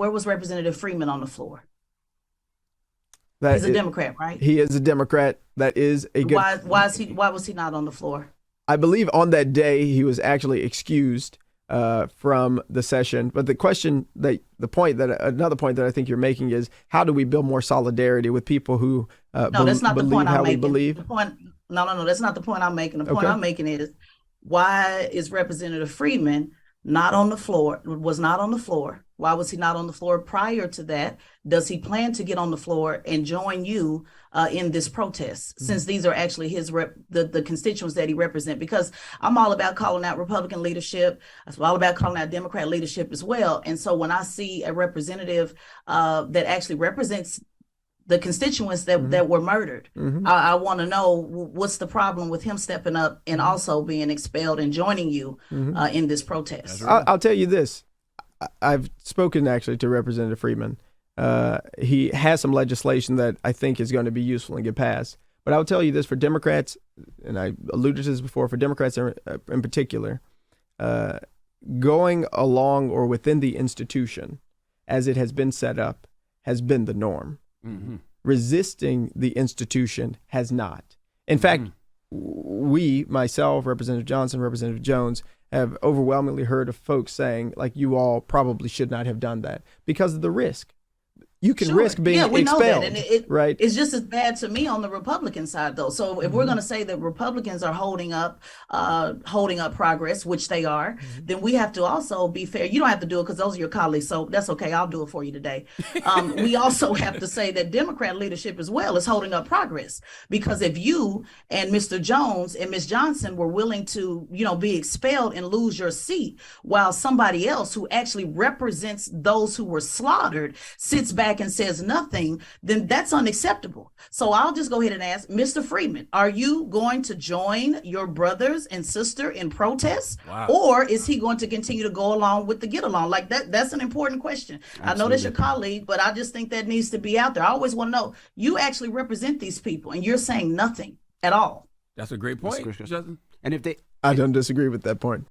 Where was Representative Freeman on the floor? He's a Democrat, right? He is a Democrat. That is a good. Why was he not on the floor? I believe on that day he was actually excused from the session. But another point that I think you're making is, how do we build more solidarity with people who that's not the point I'm making. Believe? No, that's not the point I'm making. The point I'm making is, why is Representative Freeman not on the floor? Was not on the floor. Why was he not on the floor prior to that? Does he plan to get on the floor and join you in this protest, since these are actually his the constituents that he represents? Because I'm all about calling out Republican leadership. I'm all about calling out Democrat leadership as well. And so when I see a representative that actually represents the constituents that were murdered, I want to know what's the problem with him stepping up and also being expelled and joining you in this protest. I'll tell you this. I've spoken actually to Representative Freeman. He has some legislation that I think is going to be useful and get passed. But I'll tell you this, for Democrats, and I alluded to this before, for Democrats in particular, going along or within the institution as it has been set up has been the norm. Mm-hmm. Resisting the institution has not. In fact, we, myself, Representative Johnson, Representative Jones, have overwhelmingly heard of folks saying, like, you all probably should not have done that because of the risk. You can risk being expelled, know that. And right? It's just as bad to me on the Republican side, though. So if we're going to say that Republicans are holding up progress, which they are, then we have to also be fair. You don't have to do it because those are your colleagues, so that's okay. I'll do it for you today. We also have to say that Democrat leadership as well is holding up progress, because if you and Mr. Jones and Ms. Johnson were willing to, be expelled and lose your seat, while somebody else who actually represents those who were slaughtered sits back and says nothing, then that's unacceptable. So I'll just go ahead and ask Mr. Freeman, are you going to join your brothers and sister in protest? Wow. Or is he going to continue to go along with the get along? Like that's an important question. Absolutely. I know that's your colleague, but I just think that needs to be out there. I always want to know, you actually represent these people and you're saying nothing at all. That's a great point, Justin. And if they I don't disagree with that point.